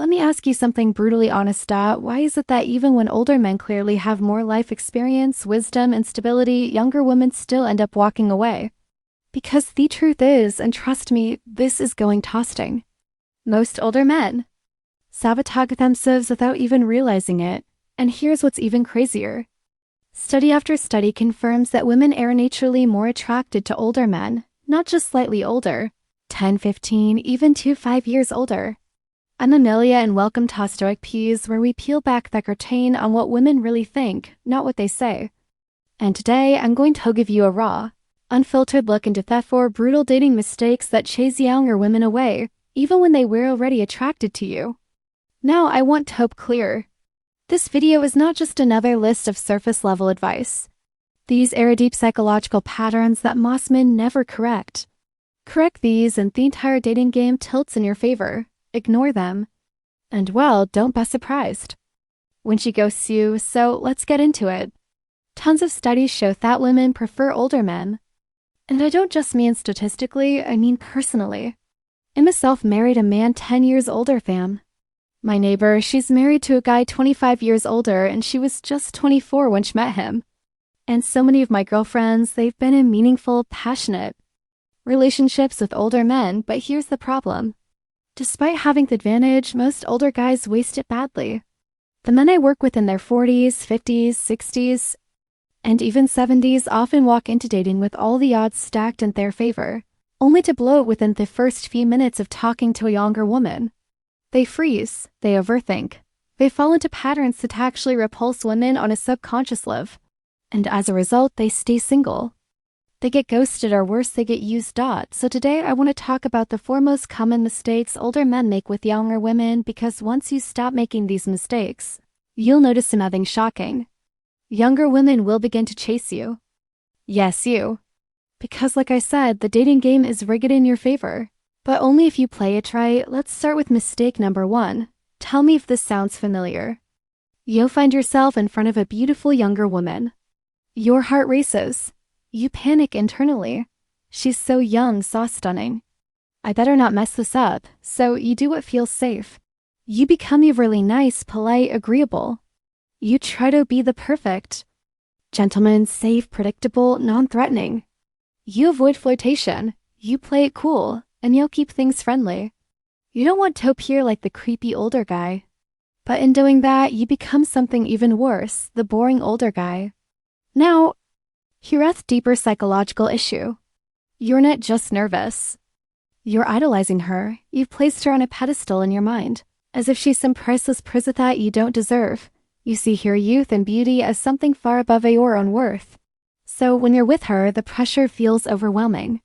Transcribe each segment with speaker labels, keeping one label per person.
Speaker 1: Let me ask you something brutally honest, Dot. Why is it that even when older men clearly have more life experience, wisdom, and stability, younger women still end up walking away? Because the truth is, and trust me, this is going toasting. Most older men sabotage themselves without even realizing it. And here's what's even crazier. Study after study confirms that women are naturally more attracted to older men, not just slightly older, 10, 15, even 5 years older. I'm Amelia and welcome to Stoic Peas, where we peel back the curtain on what women really think, not what they say. And today, I'm going to give you a raw, unfiltered look into the 4 brutal dating mistakes that chase younger women away, even when they were already attracted to you. Now, I want to hope clear. This video is not just another list of surface-level advice. These are deep psychological patterns that most men never correct. Correct these and the entire dating game tilts in your favor. Ignore them. And well, don't be surprised when she ghosts you, so let's get into it. Tons of studies show that women prefer older men. And I don't just mean statistically, I mean personally. I myself married a man 10 years older, fam. My neighbor, she's married to a guy 25 years older and she was just 24 when she met him. And so many of my girlfriends, they've been in meaningful, passionate relationships with older men, but here's the problem. Despite having the advantage, most older guys waste it badly. The men I work with in their 40s, 50s, 60s, and even 70s often walk into dating with all the odds stacked in their favor, only to blow it within the first few minutes of talking to a younger woman. They freeze, they overthink, they fall into patterns that actually repulse women on a subconscious level, and as a result, they stay single. They get ghosted or worse, they get used. So today I want to talk about the 4 most common mistakes older men make with younger women, because once you stop making these mistakes, you'll notice something shocking. Younger women will begin to chase you. Yes, you. Because like I said, the dating game is rigged in your favor. But only if you play it right. Let's start with mistake number 1. Tell me if this sounds familiar. You'll find yourself in front of a beautiful younger woman. Your heart races. You panic internally. She's so young, so stunning. I better not mess this up, so you do what feels safe. You become really nice, polite, agreeable. You try to be the perfect gentleman, safe, predictable, non-threatening. You avoid flirtation. You play it cool, and you'll keep things friendly. You don't want to appear like the creepy older guy. But in doing that, you become something even worse, the boring older guy. Now, here's a deeper psychological issue. You're not just nervous. You're idolizing her. You've placed her on a pedestal in your mind, as if she's some priceless prize that you don't deserve. You see her youth and beauty as something far above your own worth. So when you're with her, the pressure feels overwhelming.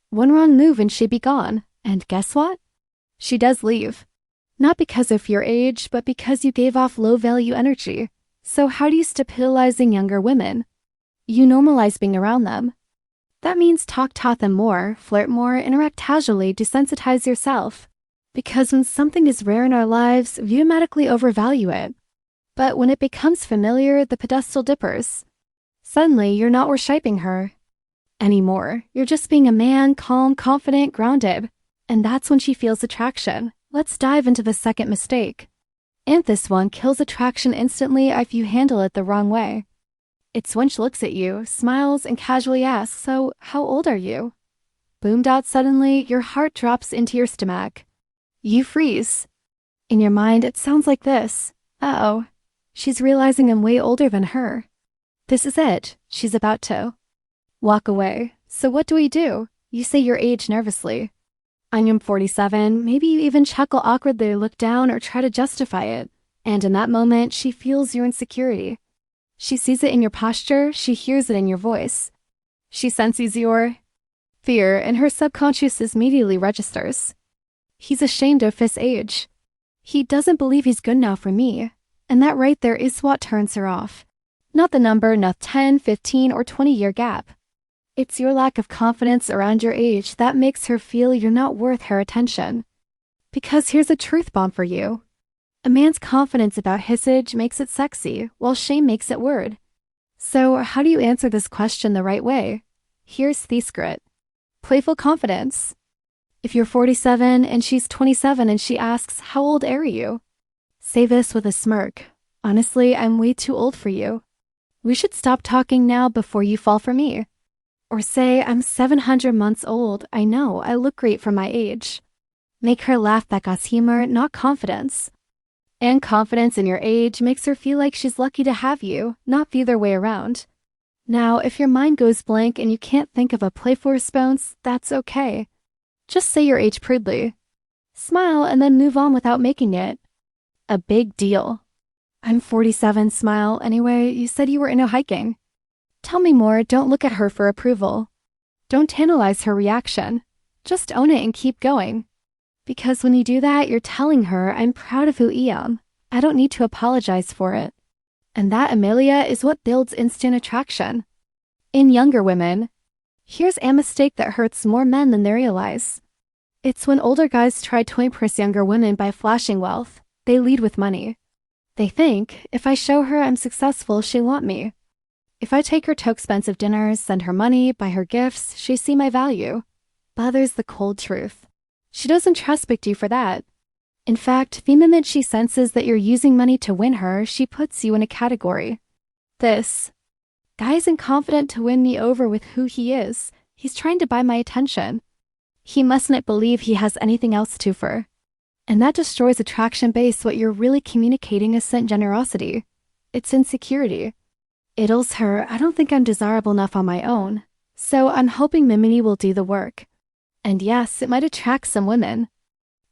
Speaker 1: One wrong move and she'd be gone. And guess what? She does leave. Not because of your age, but because you gave off low-value energy. So how do you stabilizing younger women? You normalize being around them. That means talk to them more, flirt more, interact casually, desensitize yourself. Because when something is rare in our lives, we automatically overvalue it. But when it becomes familiar, the pedestal dippers. Suddenly, you're not worshiping her anymore. You're just being a man, calm, confident, grounded. And that's when she feels attraction. Let's dive into the second mistake. And this one kills attraction instantly if you handle it the wrong way. It's when she looks at you, smiles, and casually asks, "So, how old are you?" Boomed out suddenly, your heart drops into your stomach. You freeze. In your mind, it sounds like this. Uh-oh. She's realizing I'm way older than her. This is it. She's about to walk away. So what do? You say your age nervously. I'm 47. Maybe you even chuckle awkwardly, look down, or try to justify it. And in that moment, she feels your insecurity. She sees it in your posture. She hears it in your voice. She senses your fear, and her subconscious immediately registers. He's ashamed of his age. He doesn't believe he's good enough for me. And that right there is what turns her off. Not the number, not 10, 15, or 20-year gap. It's your lack of confidence around your age that makes her feel you're not worth her attention. Because here's a truth bomb for you. A man's confidence about his age makes it sexy, while shame makes it weird. So how do you answer this question the right way? Here's the secret. Playful confidence. If you're 47 and she's 27 and she asks, how old are you? Say this with a smirk. Honestly, I'm way too old for you. We should stop talking now before you fall for me. Or say, I'm 700 months old. I know, I look great for my age. Make her laugh back as humor, not confidence. And confidence in your age makes her feel like she's lucky to have you, not the other way around. Now, if your mind goes blank and you can't think of a playful response, that's okay. Just say your age prudely. Smile and then move on without making it a big deal. I'm 47, smile. Anyway, you said you were into hiking. Tell me more, don't look at her for approval. Don't analyze her reaction. Just own it and keep going. Because when you do that, you're telling her, I'm proud of who I am. I don't need to apologize for it. And that, Amelia, is what builds instant attraction. In younger women, here's a mistake that hurts more men than they realize. It's when older guys try to impress younger women by flashing wealth. They lead with money. They think, if I show her I'm successful, she'll want me. If I take her to expensive dinners, send her money, buy her gifts, she see my value. But there's the cold truth. She doesn't trust you for that. In fact, the moment she senses that you're using money to win her, she puts you in a category. This guy isn't confident to win me over with who he is. He's trying to buy my attention. He mustn't believe he has anything else to offer. And that destroys attraction base. What you're really communicating isn't generosity. It's insecurity. It tells her, I don't think I'm desirable enough on my own. So I'm hoping Mimini will do the work. And yes, it might attract some women.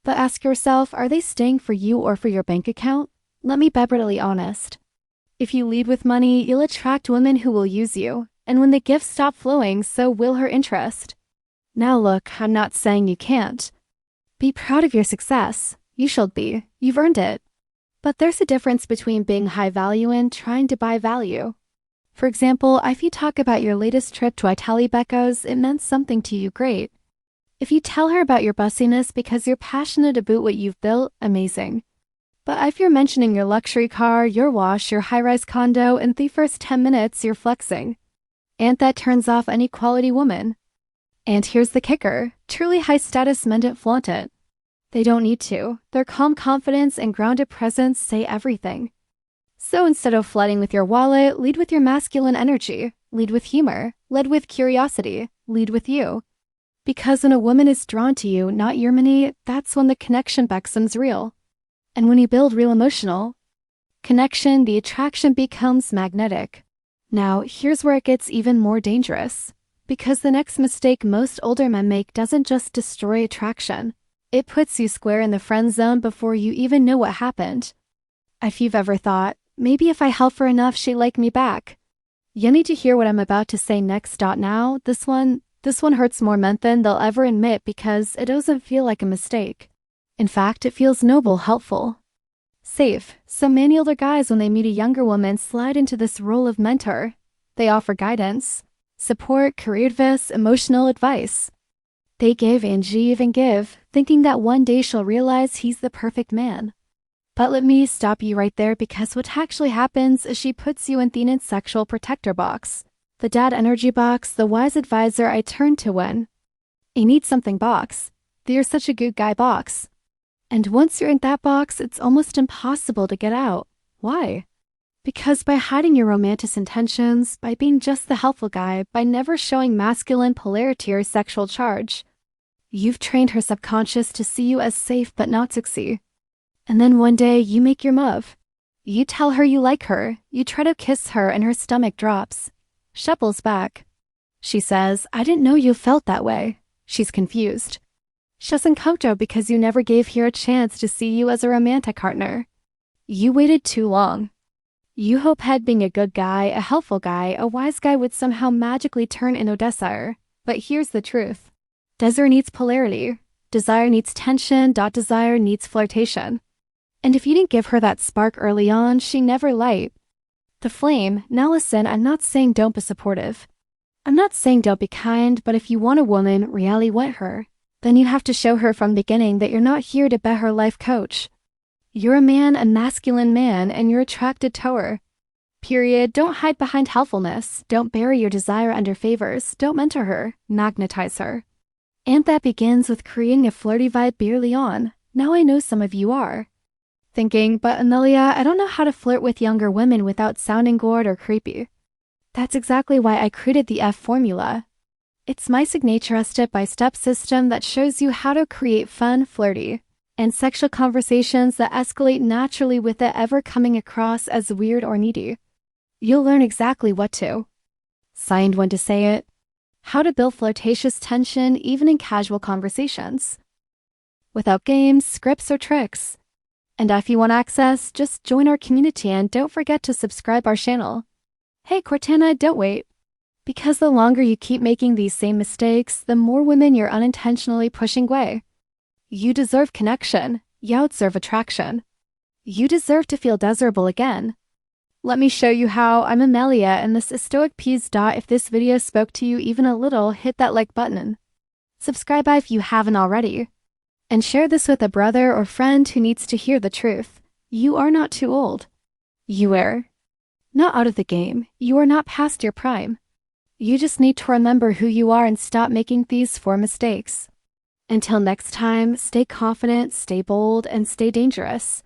Speaker 1: But ask yourself, are they staying for you or for your bank account? Let me be brutally honest. If you lead with money, you'll attract women who will use you. And when the gifts stop flowing, so will her interest. Now look, I'm not saying you can't. Be proud of your success. You should be. You've earned it. But there's a difference between being high value and trying to buy value. For example, if you talk about your latest trip to Italy Becca's, it meant something to you, great. If you tell her about your bussiness because you're passionate about what you've built, amazing. But if you're mentioning your luxury car, your wash, your high-rise condo, in the first 10 minutes you're flexing. And that turns off any quality woman. And here's the kicker, truly high-status men don't flaunt it. They don't need to. Their calm confidence and grounded presence say everything. So instead of flooding with your wallet, lead with your masculine energy. Lead with humor. Lead with curiosity. Lead with you. Because when a woman is drawn to you, not your money, that's when the connection becomes real. And when you build real emotional connection, the attraction becomes magnetic. Now, here's where it gets even more dangerous. Because the next mistake most older men make doesn't just destroy attraction. It puts you square in the friend zone before you even know what happened. If you've ever thought, maybe if I help her enough, she'll like me back. You need to hear what I'm about to say next. Now, this one hurts more men than they'll ever admit because it doesn't feel like a mistake. In fact, it feels noble, helpful, safe. So many older guys, when they meet a younger woman, slide into this role of mentor. They offer guidance, support, career advice, emotional advice. They give and give, thinking that one day she'll realize he's the perfect man. But let me stop you right there, because what actually happens is she puts you in the sexual protector box. The dad energy box, the wise advisor I turn to when I need something box. You're such a good guy box. And once you're in that box, it's almost impossible to get out. Why? Because by hiding your romantic intentions, by being just the helpful guy, by never showing masculine polarity or sexual charge, you've trained her subconscious to see you as safe but not sexy. And then one day you make your move. You tell her you like her. You try to kiss her and her stomach drops. She pulls back. She says, I didn't know you felt that way. She's confused. She doesn't comfortable because you never gave her a chance to see you as a romantic partner. You waited too long. You hope had being a good guy, a helpful guy, a wise guy would somehow magically turn into desire. But here's the truth. Desire needs polarity. Desire needs tension. Desire needs flirtation. And if you didn't give her that spark early on, she never light the flame. Now listen, I'm not saying don't be supportive. I'm not saying don't be kind, but if you want a woman, really want her, then you have to show her from the beginning that you're not here to be her life coach. You're a man, a masculine man, and you're attracted to her. Period. Don't hide behind helpfulness. Don't bury your desire under favors. Don't mentor her. Magnetize her. And that begins with creating a flirty vibe early on. Now I know some of you are thinking, but Amelia, I don't know how to flirt with younger women without sounding bored or creepy. That's exactly why I created the F formula. It's my signature step-by-step system that shows you how to create fun, flirty, and sexual conversations that escalate naturally without it ever coming across as weird or needy. You'll learn exactly what to signed when to say it, how to build flirtatious tension even in casual conversations, without games, scripts, or tricks. And if you want access, just join our community and don't forget to subscribe our channel. Hey Cortana, don't wait. Because the longer you keep making these same mistakes, the more women you're unintentionally pushing away. You deserve connection. You deserve attraction. You deserve to feel desirable again. Let me show you how. I'm Amelia and this is Stoic Peas. If this video spoke to you even a little, hit that like button. Subscribe if you haven't already. And share this with a brother or friend who needs to hear the truth. You are not too old. You are not out of the game. You are not past your prime. You just need to remember who you are and stop making these 4 mistakes. Until next time, stay confident, stay bold, and stay dangerous.